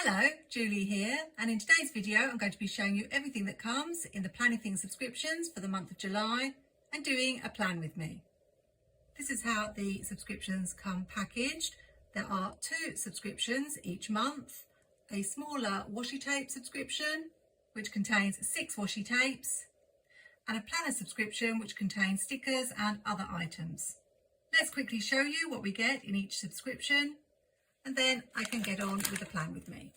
Hello, Julie here, and in today's video I'm going to be showing you everything that comes in the Planything subscriptions for the month of July and doing a plan with me. This is how the subscriptions come packaged. There are 2 subscriptions each month, a smaller washi tape subscription which contains 6 washi tapes and a planner subscription which contains stickers and other items. Let's quickly show you what we get in each subscription, and then I can get on with the plan with me.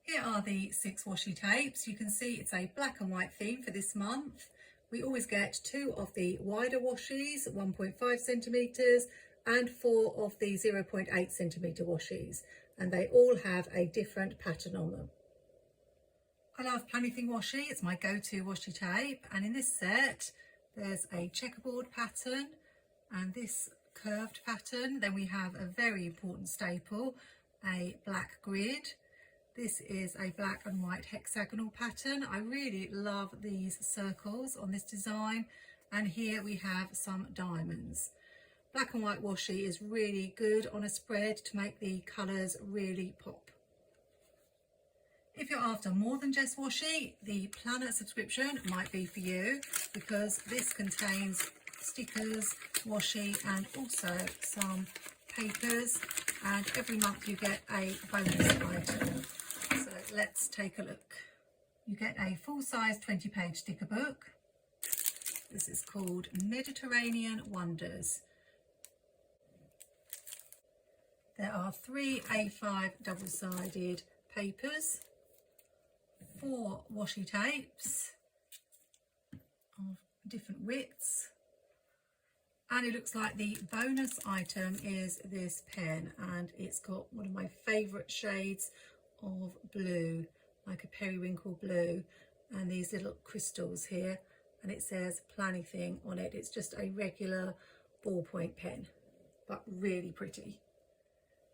Here are the 6 washi tapes. You can see it's a black and white theme for this month. We always get 2 of the wider washis, 1.5 centimetres, and 4 of the 0.8 centimetre washis, and they all have a different pattern on them. I love Planything washi, it's my go-to washi tape, and in this set there's a checkerboard pattern and this curved pattern. Then we have a very important staple, a black grid. This is a black and white hexagonal pattern. I really love these circles on this design, and here we have some diamonds. Black and white washi is really good on a spread to make the colours really pop. If you're after more than just washi, the planner subscription might be for you, because this contains stickers, washi, and also some papers, and every month you get a bonus item. So let's take a look. You get a full-size 20-page sticker book. This is called Mediterranean Wonders. There are 3 A5 double-sided papers, 4 washi tapes of different widths, and it looks like the bonus item is this pen, and it's got one of my favourite shades of blue, like a periwinkle blue, and these little crystals here, and it says Planything on it. It's just a regular ballpoint pen, but really pretty.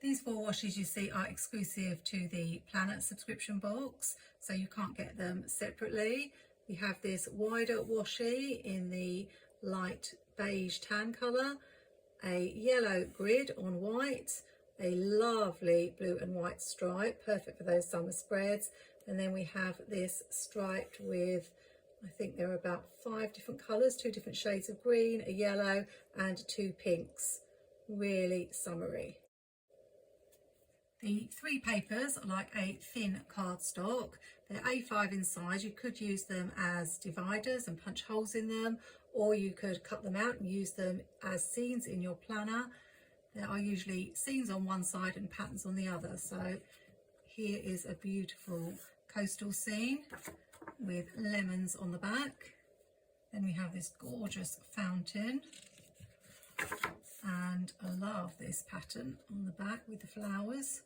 These 4 washis you see are exclusive to the planner subscription box, so you can't get them separately. We have this wider washi in the light beige tan colour, a yellow grid on white, a lovely blue and white stripe, perfect for those summer spreads, and then we have this striped with, I think there are about 5 different colours, 2 different shades of green, a yellow and 2 pinks. Really summery. The 3 papers are like a thin cardstock. They're A5 in size. You could use them as dividers and punch holes in them, or you could cut them out and use them as scenes in your planner. There are usually scenes on one side and patterns on the other. So here is a beautiful coastal scene with lemons on the back. Then we have this gorgeous fountain, and I love this pattern on the back with the flowers.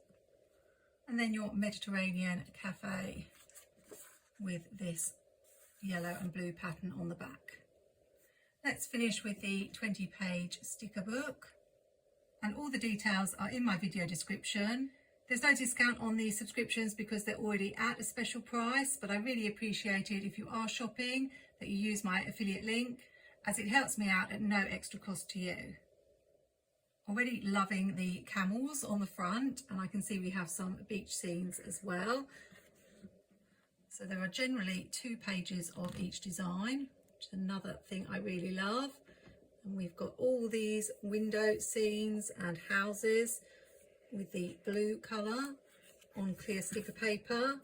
And then your Mediterranean cafe with this yellow and blue pattern on the back. Let's finish with the 20-page sticker book, and all the details are in my video description. There's no discount on these subscriptions because they're already at a special price, but I really appreciate it if you are shopping that you use my affiliate link, as it helps me out at no extra cost to you. Already loving the camels on the front, and I can see we have some beach scenes as well. So there are generally 2 pages of each design, which is another thing I really love. And we've got all these window scenes and houses with the blue colour on clear sticker paper.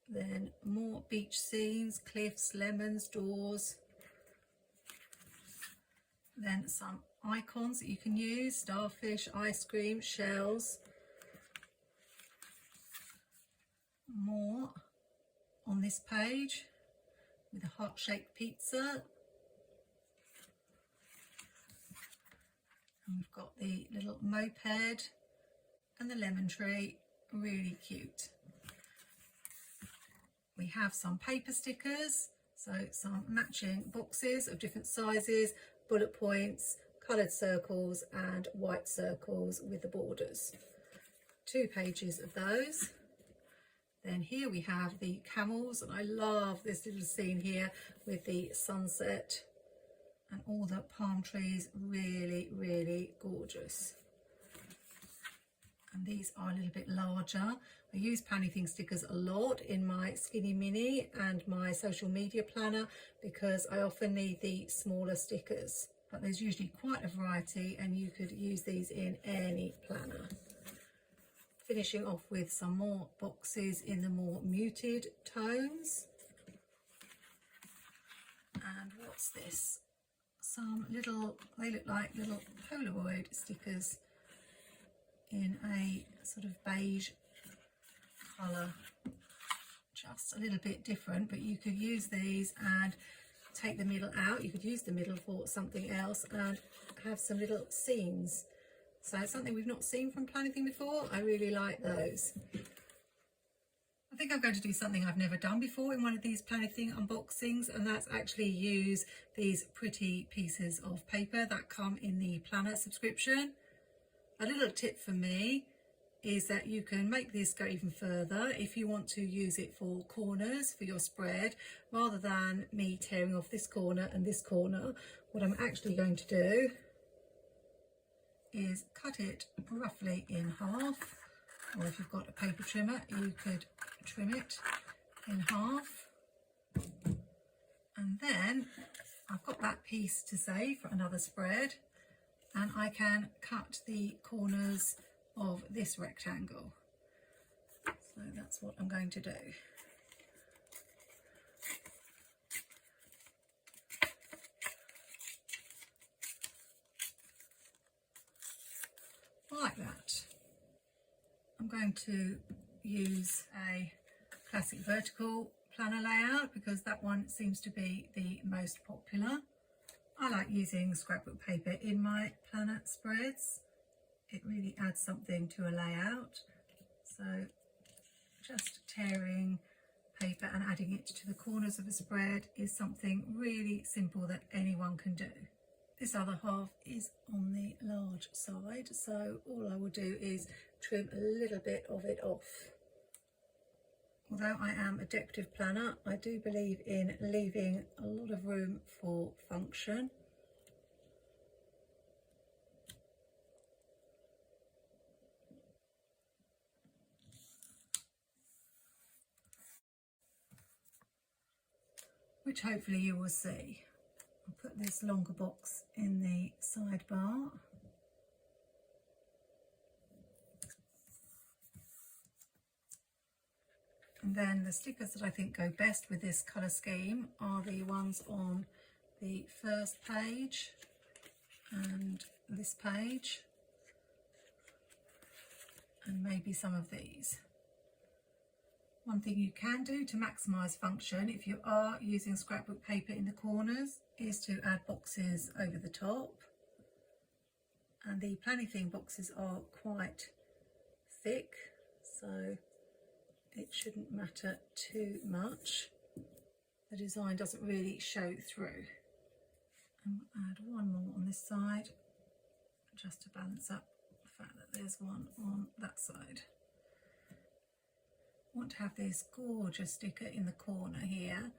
Then more beach scenes, cliffs, lemons, doors. Then some icons that you can use, starfish, ice cream, shells. More on this page with a heart-shaped pizza. And we've got the little moped and the lemon tree, really cute. We have some paper stickers, so some matching boxes of different sizes, bullet points, coloured circles and white circles with the borders. 2 pages of those. Then here we have the camels, and I love this little scene here with the sunset and all the palm trees, really, really gorgeous. and these are a little bit larger. I use Planything stickers a lot in my Skinny Mini and my social media planner because I often need the smaller stickers, but there's usually quite a variety and you could use these in any planner. Finishing off with some more boxes in the more muted tones. And what's this? Some little, they look like little Polaroid stickers in a sort of beige colour, just a little bit different, but you could use these and take the middle out. You could use the middle for something else and have some little scenes. So it's something we've not seen from Planything before. I really like those. I think I'm going to do something I've never done before in one of these Planything unboxings, and that's actually use these pretty pieces of paper that come in the planner subscription. A little tip for me is that you can make this go even further if you want to use it for corners for your spread, rather than me tearing off this corner and this corner. What I'm actually going to do is cut it roughly in half, or if you've got a paper trimmer you could trim it in half, and then I've got that piece to save for another spread, and I can cut the corners of this rectangle. So that's what I'm going to do. Like that. I'm going to use a classic vertical planner layout because that one seems to be the most popular. I like using scrapbook paper in my planner spreads. It really adds something to a layout. So just tearing paper and adding it to the corners of a spread is something really simple that anyone can do. This other half is on the large side, so all I will do is trim a little bit of it off. Although I am a decorative planner, I do believe in leaving a lot of room for function. Which hopefully you will see. I'll put this longer box in the sidebar. And then the stickers that I think go best with this colour scheme are the ones on the first page and this page, and maybe some of these. One thing you can do to maximise function if you are using scrapbook paper in the corners is to add boxes over the top. And the Planything boxes are quite thick, so it shouldn't matter too much. The design doesn't really show through. And we'll add one more on this side just to balance up the fact that there's one on that side. I want to have this gorgeous sticker in the corner here,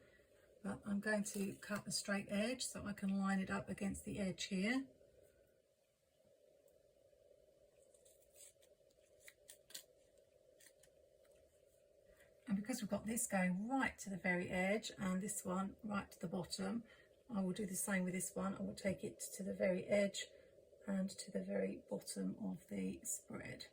but I'm going to cut a straight edge so I can line it up against the edge here. And because we've got this going right to the very edge and this one right to the bottom, I will do the same with this one. I will take it to the very edge and to the very bottom of the spread.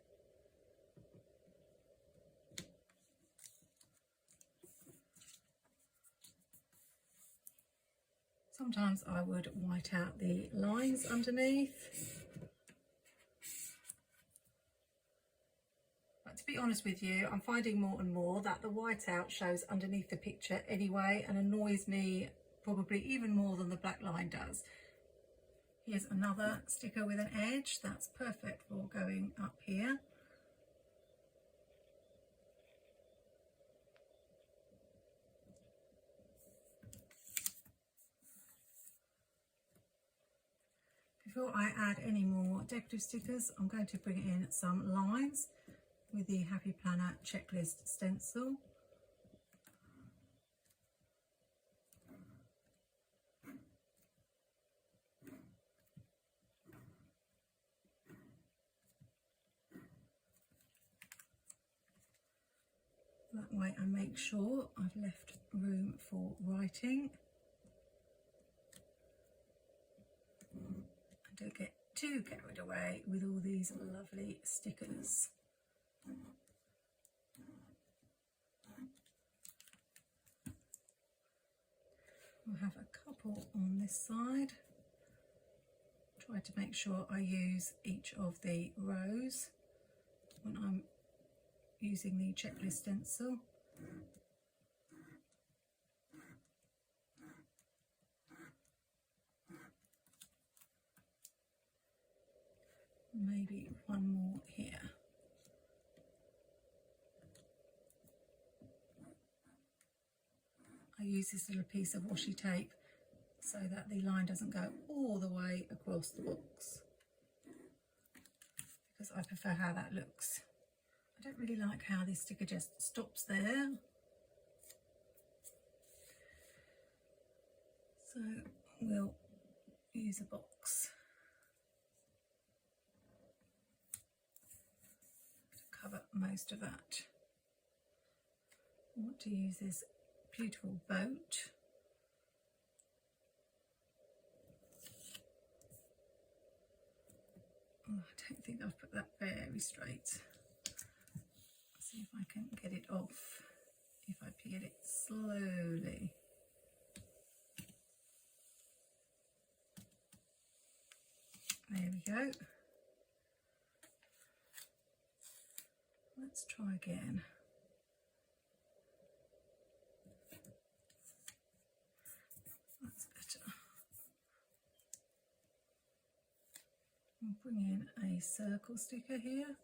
Sometimes I would white out the lines underneath. But to be honest with you, I'm finding more and more that the whiteout shows underneath the picture anyway and annoys me probably even more than the black line does. Here's another sticker with an edge. That's perfect for going up here. Before I add any more decorative stickers, I'm going to bring in some lines with the Happy Planner checklist stencil. That way I make sure I've left room for writing. I don't get too carried away with all these lovely stickers. I'll have a couple on this side. Try to make sure I use each of the rows when I'm using the checklist stencil. Maybe one more here. I use this little piece of washi tape so that the line doesn't go all the way across the box, because I prefer how that looks. I don't really like how this sticker just stops there. So we'll use a box to cover most of that. I want to use this beautiful boat. Oh, I don't think I've put that very straight. Let's see if I can get it off if I peel it slowly. There we go. Let's try again. That's better. I'll bring in a circle sticker here.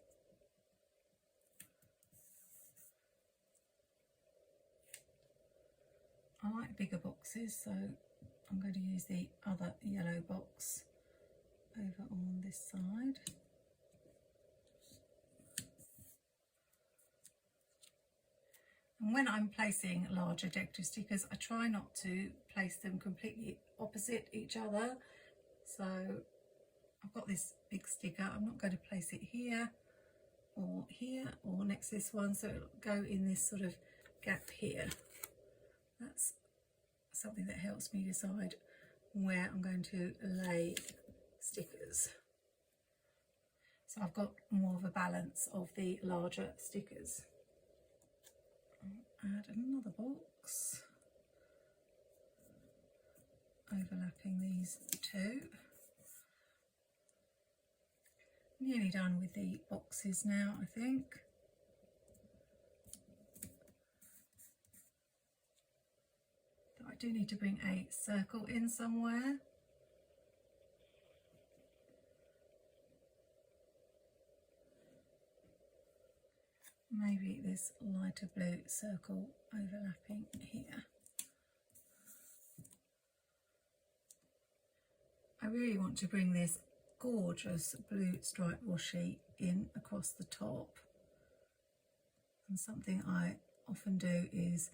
I like bigger boxes, so I'm going to use the other yellow box over on this side. And when I'm placing larger decorative stickers, I try not to place them completely opposite each other. So I've got this big sticker, I'm not going to place it here or next to this one, so it'll go in this sort of gap here. That's something that helps me decide where I'm going to lay stickers. So I've got more of a balance of the larger stickers. I'll add another box, overlapping these two. Nearly done with the boxes now, I think. I do need to bring a circle in somewhere. Maybe this lighter blue circle overlapping here. I really want to bring this gorgeous blue striped washi in across the top, and something I often do is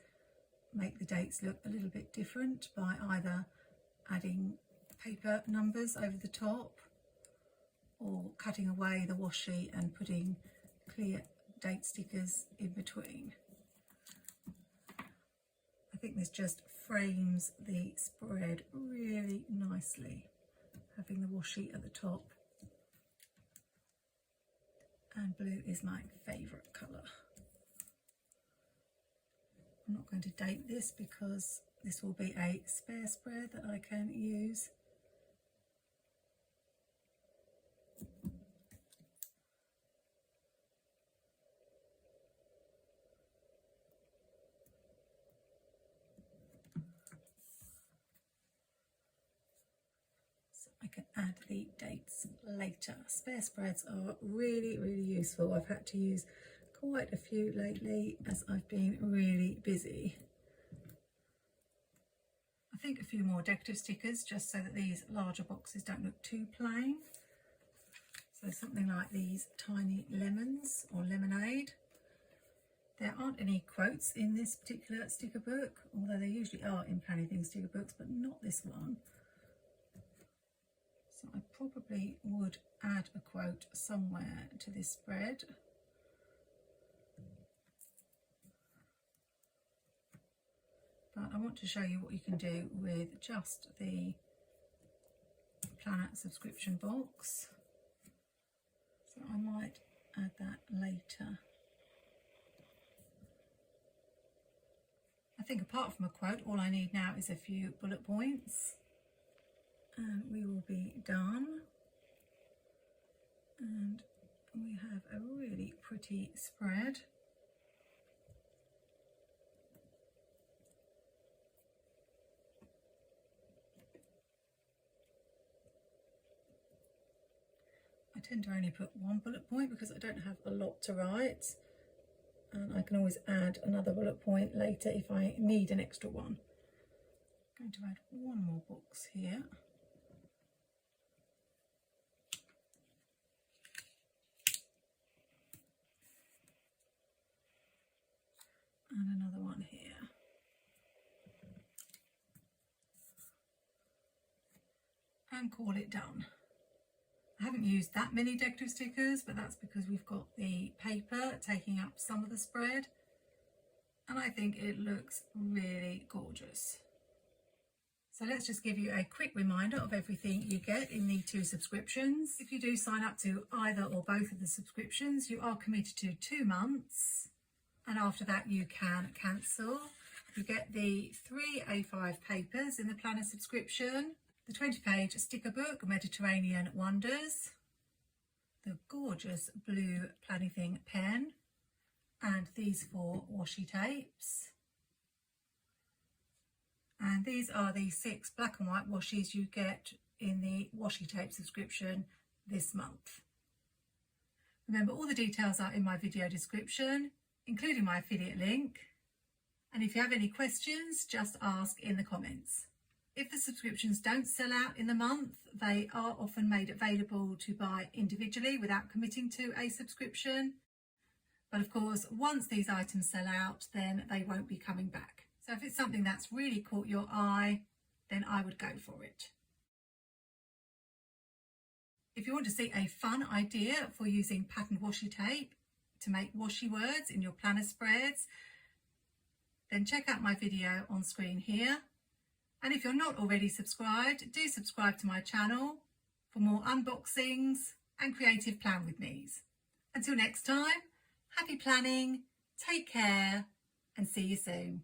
make the dates look a little bit different by either adding paper numbers over the top or cutting away the washi and putting clear date stickers in between. I think this just frames the spread really nicely, having the washi at the top, and blue is my favourite colour. I'm not going to date this because this will be a spare spread that I can use. So I can add the dates later. Spare spreads are really, really useful. I've had to use quite a few lately as I've been really busy. I think a few more decorative stickers just so that these larger boxes don't look too plain. So something like these tiny lemons or lemonade. There aren't any quotes in this particular sticker book, although there usually are in Planything sticker books, but not this one. So I probably would add a quote somewhere to this spread. I want to show you what you can do with just the planner subscription box. So I might add that later. I think apart from a quote, all I need now is a few bullet points and we will be done. And we have a really pretty spread. I tend to only put one bullet point because I don't have a lot to write, and I can always add another bullet point later if I need an extra one. I'm going to add one more box here. And another one here. And call it done. I haven't used that many decorative stickers, but that's because we've got the paper taking up some of the spread, and I think it looks really gorgeous. So let's just give you a quick reminder of everything you get in the 2 subscriptions. If you do sign up to either or both of the subscriptions, you are committed to 2 months, and after that you can cancel. You get the 3 A5 papers in the planner subscription, the 20-page sticker book, Mediterranean Wonders, the gorgeous blue Planything pen, and these 4 washi tapes. And these are the 6 black and white washies you get in the washi tape subscription this month. Remember, all the details are in my video description, including my affiliate link. And if you have any questions, just ask in the comments. If the subscriptions don't sell out in the month, they are often made available to buy individually without committing to a subscription. But of course, once these items sell out, then they won't be coming back. So if it's something that's really caught your eye, then I would go for it. If you want to see a fun idea for using patterned washi tape to make washi words in your planner spreads, then check out my video on screen here. And if you're not already subscribed, do subscribe to my channel for more unboxings and creative plan with me's. Until next time, happy planning, take care, and see you soon.